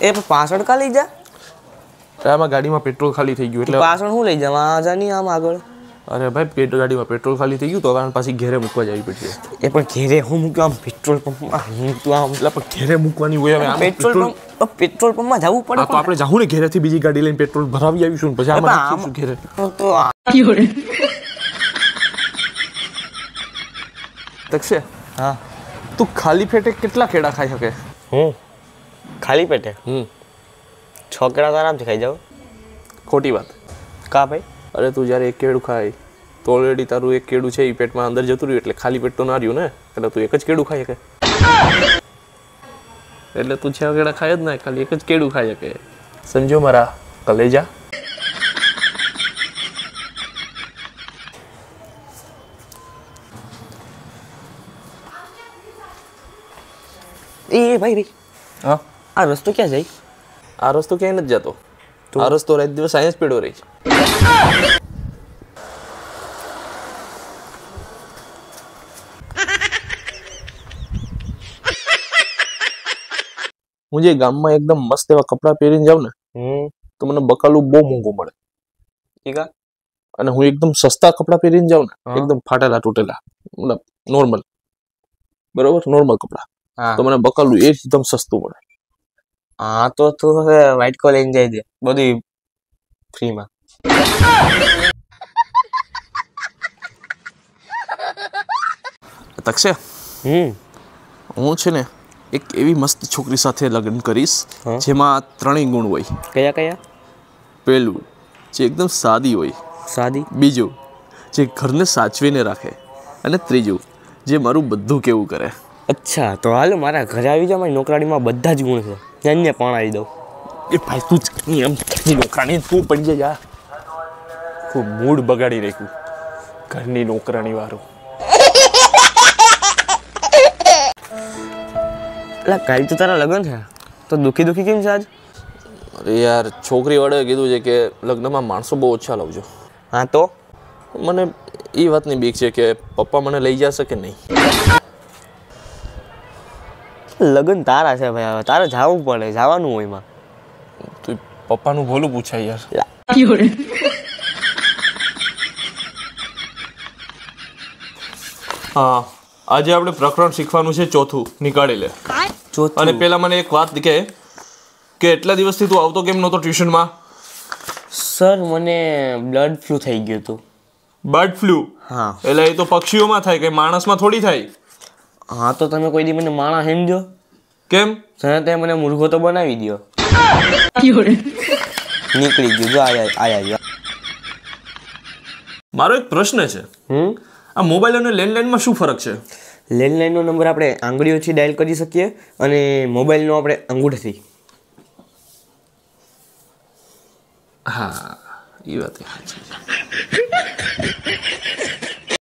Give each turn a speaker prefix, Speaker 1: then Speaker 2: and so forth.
Speaker 1: એ પાછળ કા લઈ જા?
Speaker 2: આમાં ગાડીમાં પેટ્રોલ ખાલી થઈ ગયું એટલે
Speaker 1: પાછળ હું લઈ જાવ? આ જા નહીં આમ આગળ.
Speaker 2: અરે ભાઈ ગાડીમાં પેટ્રોલ ખાલી થઈ ગયું તો કારણ પાછી ઘેરે મૂકવા જવી પડશે.
Speaker 1: એ પણ ઘેરે હું મૂક્યું આમ પેટ્રોલ પંપમાં મૂકતું આમ
Speaker 2: એટલે પણ ઘેરે મૂકવાની હોય હવે.
Speaker 1: પેટ્રોલ પંપમાં જવું પડે.
Speaker 2: તો આપણે જાવું ને ઘેરેથી બીજી ગાડી લઈને પેટ્રોલ ભરાવી આવીશું ને પછી આમાં નાખીશું ઘેરે. તક્ષે
Speaker 1: હા
Speaker 2: તું ખાલી પેટે કેટલા કેળા ખાઈ શકે?
Speaker 1: હું ખાલી પેટે 6 કેળા તો આરામથી ખાઈ જાઉં.
Speaker 2: ખોટી વાત.
Speaker 1: કા ભાઈ?
Speaker 2: અરે તું જ્યારે એક કેળું ખાય તો ઓલરેડી તારું એક કેળું છે એ પેટમાં અંદર જતું રહ્યું એટલે ખાલી પેટ તો ના રહ્યું ને. એટલે તું એક જ કેળું ખાઈ શકે. એટલે તું 6 કેળા ખાય જ ના, ખાલી એક જ કેળું ખાઈ શકે. સમજો મારા કલેજા?
Speaker 1: એ ભાઈ
Speaker 2: હા
Speaker 1: આ રસ્તો ક્યાં જાય?
Speaker 2: આ રસ્તો ક્યાંય નથી જતો. આ રસ્તો રાત દિવસ અહીંયા જ પેડો રહી છે. હું જે ગામમાં એકદમ મસ્ત એવા કપડાં પહેરીને જાઉં ને તો મને બકાલું બહુ મોંઘું મળે. અને હું એકદમ સસ્તા કપડાં પહેરીને જાઉં ને એકદમ ફાટેલા તૂટેલા મતલબ નોર્મલ બરોબર નોર્મલ કપડાં તો મને બકાલું એકદમ સસ્તું મળે.
Speaker 1: હા તો તું હવે વ્હાઈટ કોલ લઈને જઈ દે બધી ફ્રીમાં.
Speaker 2: તક્ષે હું છે ને એક એવી મસ્ત છોકરી સાથે લગ્ન કરીશ જેમાં 3 ગુણ હોય.
Speaker 1: કયા કયા?
Speaker 2: પહેલું જે એકદમ સાદી હોય.
Speaker 1: સાદી.
Speaker 2: બીજું જે ઘરને સાચવીને રાખે. અને ત્રીજું જે મારું બધું કેવું કરે.
Speaker 1: અચ્છા તો હાલો મારા ઘરે આવી જાવ. મારી નોકરાણીમાં બધા જ ગુણ છે. જઈને પણ આવી દઉં.
Speaker 2: એ ભાઈ તું એમ નોકરાણી તું પડી જાય. ખૂબ મૂડ બગાડી રાખ્યું ઘરની નોકરાણી વાળું.
Speaker 1: એટલે કાલ તો તારા લગ્ન છે તો દુખી દુખી કેમ છે આજ?
Speaker 2: અરે યાર છોકરી વાળાએ કીધું છે કે લગ્નમાં માણસો બહુ ઓછા લાવજો.
Speaker 1: હા તો
Speaker 2: મને એ વાતની બીક છે કે પપ્પા મને લઈ જશે કે નહીં.
Speaker 1: લગ્ન તારા છે ભાઈ, હવે તારે જવું પડે, જવાનું હોય એમાં.
Speaker 2: તું પપ્પાનું ભોલું પૂછાય યાર. હા આજે આપણે પ્રકરણ શીખવાનું છે ચોથું. નીકાળી લે. અને પેલા મને એક વાત કે એટલા દિવસથી તું આવતો કેમ નહોતો ટ્યુશનમાં?
Speaker 1: સર મને બ્લડ ફ્લૂ થઈ ગયું હતું.
Speaker 2: Bird flu?
Speaker 1: હા.
Speaker 2: એટલે એ તો પક્ષીઓમાં થાય, કઈ માણસમાં થોડી થાય.
Speaker 1: હા તો તમે કોઈ દી મને માણસ સમજો?
Speaker 2: કેમ?
Speaker 1: તે મને મુર્ગો તો બનાવી દો. નીકળી ગયું જો આયા.
Speaker 2: મારો એક પ્રશ્ન છે. આ મોબાઈલ અને લેન્ડલાઇનમાં શું ફરક છે?
Speaker 1: લેન્ડલાઇનનો નંબર આપણે આંગળીઓથી ડાયલ કરી શકીએ અને મોબાઈલનો આપણે અંગૂઠાથી.
Speaker 2: હા એ વાત સાચી છે.